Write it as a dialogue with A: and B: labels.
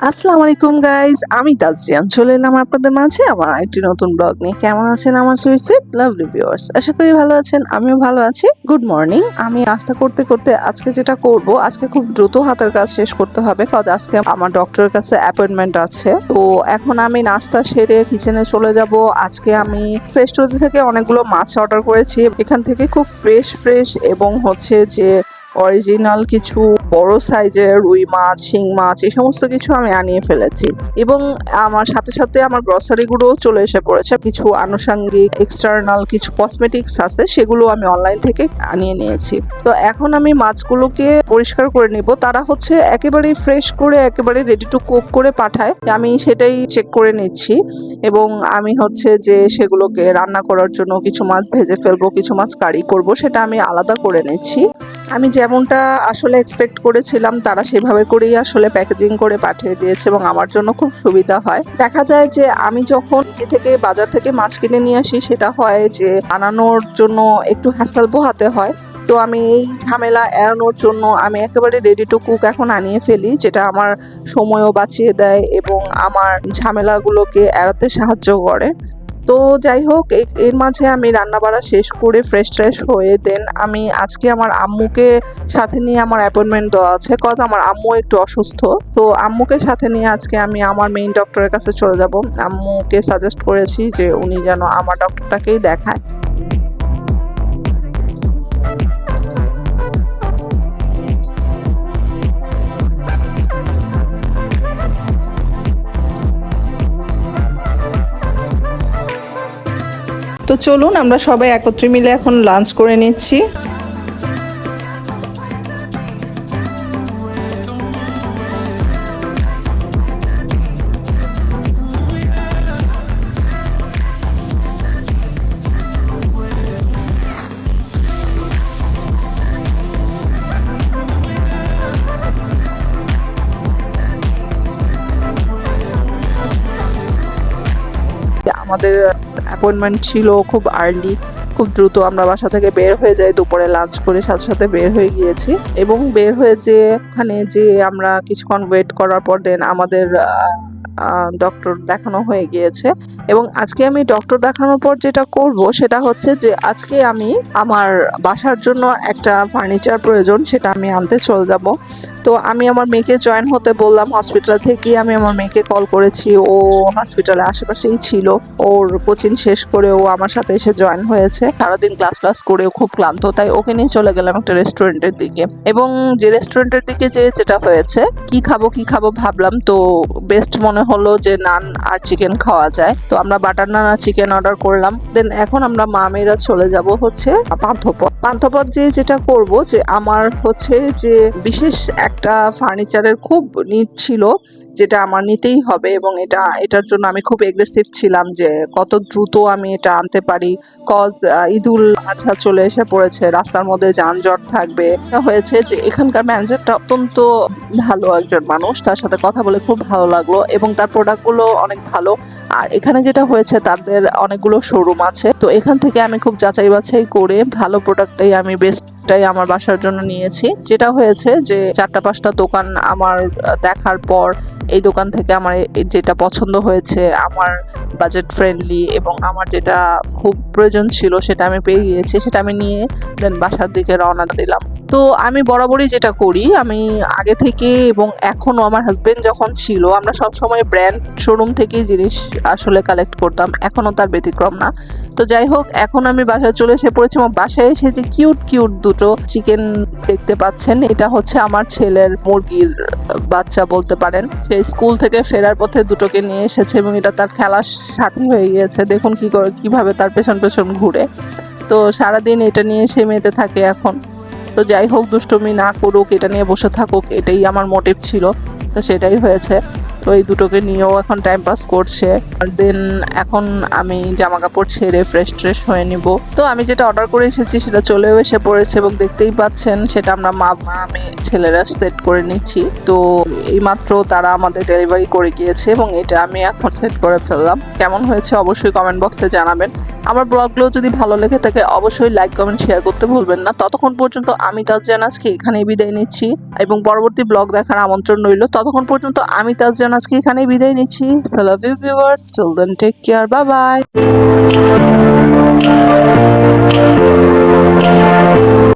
A: আসসালামু আলাইকুম গাইস, আমি তাজরিয়ান চলে এলাম আপনাদের মাঝে আমার একটি নতুন ব্লগ নিয়ে। কেমন আছেন আমার সুইট সুইট লাভলি ভিউয়ার্স? আশা করি ভালো আছেন, আমিও ভালো আছি। Good morning. আমি নাস্তা করতে করতে আজকে যেটা করব, আজকে খুব দ্রুত হাতের কাজ শেষ করতে হবে, কারণ আজকে আমার ডক্টরের কাছে অ্যাপয়েন্টমেন্ট আছে। তো এখন আমি নাস্তা সেরে কিচেনে চলে যাব। আজকে আমি ফ্রেশ টুডে থেকে অনেকগুলো মাছ অর্ডার করেছি। এখান থেকে খুব ফ্রেশ ফ্রেশ এবং হচ্ছে যে অরিজিনাল কিছু বড় সাইজের রুই মাছ, শিং মাছ, এই সমস্ত কিছু আমি আনিয়ে ফেলেছি। এবং আমার সাথে সাথে আমার গ্রসারিগুলোও চলে এসে পড়েছে। কিছু আনুষঙ্গিক এক্সটার্নাল কিছু কসমেটিক্স আছে, সেগুলো আমি অনলাইন থেকে আনিয়ে নিয়েছি। তো এখন আমি মাছগুলোকে পরিষ্কার করে নিব। তারা হচ্ছে একেবারে ফ্রেশ করে একেবারে রেডি টু কুক করে পাঠায়, আমি সেটাই চেক করে নিচ্ছি। এবং আমি হচ্ছে যে সেগুলোকে রান্না করার জন্য কিছু মাছ ভেজে ফেলবো, কিছু মাছ কারি করব, সেটা আমি আলাদা করে নিচ্ছি। আমি যেমনটা আসলে এক্সপেক্ট করেছিলাম তারা সেভাবে করেই আসলে প্যাকেজিং করে পাঠিয়ে দিয়েছে এবং আমার জন্য খুব সুবিধা হয়। দেখা যায় যে আমি যখন নিজে থেকে বাজার থেকে মাছ কিনে নিয়ে আসি, সেটা হয় যে আনানোর জন্য একটু হ্যাসেল পোহাতে হয়। তো আমি এই ঝামেলা এড়ানোর জন্য আমি একেবারে রেডি টু কুক এখন আনিয়ে ফেলি, যেটা আমার সময়ও বাঁচিয়ে দেয় এবং আমার ঝামেলাগুলোকে এড়াতে সাহায্য করে। তো যাই হোক, এর মাঝে আমি রান্না বাড়া শেষ করে ফ্রেশ ট্রেশ হয়ে দেন আমি আজকে আমার আম্মুকে সাথে নিয়ে, আমার অ্যাপয়েন্টমেন্ট দেওয়া আছে, কজ আমার আম্মু একটু অসুস্থ। তো আম্মুকে সাথে নিয়ে আজকে আমি আমার মেইন ডক্টরের কাছে চলে যাব। আম্মুকে সাজেস্ট করেছি যে উনি যেন আমার ডক্টরটাকেই দেখায়। তো চলুন আমরা সবাই একত্রে মিলে এখন লাঞ্চ করে নিচ্ছি। আমাদের অ্যাপয়েন্টমেন্ট ছিল খুব আর্লি, খুব দ্রুত আমরা বাসা থেকে বের হয়ে যাই, দুপুরে লাঞ্চ করে সাথে সাথে বের হয়ে গিয়েছি। এবং বের হয়ে যে ওখানে যে আমরা কিছুক্ষণ ওয়েট করার পর দেন আমাদের ডক্টর দেখানো হয়ে গিয়েছে। এবং আজকে আমি ডক্টর দেখানোর পর যেটা করব সেটা হচ্ছে যে আজকে আমি আমার বাসার জন্য একটা ফার্নিচার প্রয়োজন, সেটা আমি আনতে চলে যাব। তো আমি আমার মেয়েকে জয়েন হতে বললাম হসপিটাল থেকে। আমি আমার মেয়েকে কল করেছি, ও হসপিটালের আশেপাশেই ছিল। ওর কোচিং শেষ করে ও আমার সাথে এসে জয়েন হয়েছে। সারাদিন ক্লাস করেও খুব ক্লান্ত, তাই ওকে নিয়ে চলে গেলাম একটা রেস্টুরেন্টের দিকে। এবং যে রেস্টুরেন্টের দিকে যেটা হয়েছে, কি খাবো ভাবলাম, তো বেস্ট মনে হলো যে নান আর চিকেন খাওয়া যায়। তো আমরা বাটার নান আর চিকেন অর্ডার করলাম। দেন এখন আমরা মা মেয়েরা চলে যাব হচ্ছে পান্থপথ যেটা করব, যে আমার হচ্ছে যে বিশেষ একটা ফার্নিচারের খুব নিড ছিল, যেটা আমার নিতেই হবে। এবং এটার জন্য আমি খুব এগ্রেসিভ ছিলাম যে কত দ্রুত আমি এটা আনতে পারি, কজ ঈদুল আজহা চলে এসে পড়েছে, রাস্তার মধ্যে যানজট থাকবে। হয়েছে যে এখানকার ম্যানেজারটা অত্যন্ত ভালো একজন মানুষ, তার সাথে কথা বলে খুব ভালো লাগলো এবং তার প্রোডাক্টগুলো অনেক ভালো। আর এখানে যেটা হয়েছে, তাদের অনেকগুলো শোরুম আছে, তো এখান থেকে আমি খুব যাচাই বাছাই করে ভালো প্রোডাক্টটাই আমি বেস্টটাই আমার বাসার জন্য নিয়েছি। যেটা হয়েছে যে 4-5টা দোকান আমার দেখার পর এই দোকান থেকে আমার যেটা পছন্দ হয়েছে, আমার বাজেট ফ্রেন্ডলি এবং আমার যেটা খুব প্রয়োজন ছিল, সেটা আমি পেয়ে গিয়েছি। সেটা আমি নিয়ে দেন বাসার দিকে রওনা দিলাম। তো আমি বরাবরই যেটা করি, আমি আগে থেকে এবং এখনো, আমার হাজবেন্ড যখন ছিল, আমরা সব সময় ব্র্যান্ড শোরুম থেকেই জিনিস আসলে কালেক্ট করতাম, এখনো তার ব্যতিক্রম না। তো যাই হোক, এখন আমি বাসায় চলে এসে পড়েছি এবং বাসায় এসে যে কিউট দুটো চিকেন দেখতে পাচ্ছেন, এটা হচ্ছে আমার ছেলের মুরগির বাচ্চা বলতে পারেন। সে স্কুল থেকে ফেরার পথে দুটোকে নিয়ে এসেছে এবং এটা তার খেলার সাথী হয়ে গিয়েছে। দেখুন কিভাবে তার পেছন পেছন ঘুরে। তো সারাদিন এটা নিয়ে সে মেতে থাকে এখন। তো যাই হোক, দুষ্টুমি না করুক, এটা নিয়ে বসে থাকুক, এটাই আমার মোটিভ ছিল। তো সেটাই হয়েছে। তো এই দুটোকে নিয়েও এখন টাইম পাস করছে। দেন এখন আমি জামা কাপড় ছেড়ে ফ্রেশ ট্রেশ হয়ে নিব। তো আমি যেটা অর্ডার করে এসেছি সেটা চলেও এসে পড়েছে এবং দেখতেই পাচ্ছেন সেটা আমরা মা আমি ছেলেরা সেট করে নিচ্ছি। তো এইমাত্র তারা আমাদের ডেলিভারি করে গিয়েছে এবং এটা আমি এখন সেট করে ফেললাম। কেমন হয়েছে অবশ্যই কমেন্ট বক্সে জানাবেন। আমার ব্লগগুলো যদি ভালো লেগে থাকে অবশ্যই লাইক কমেন্ট শেয়ার করতে ভুলবেন না। ততক্ষণ পর্যন্ত আমি তাজরিন আজকে এখানেই বিদায় নিচ্ছি এবং পরবর্তী ব্লগ দেখার আমন্ত্রণ রইল। ততক্ষণ পর্যন্ত আমি তাজরিন আজকে এখানেই বিদায় নিচ্ছি। So love you viewers, till then take care, bye by.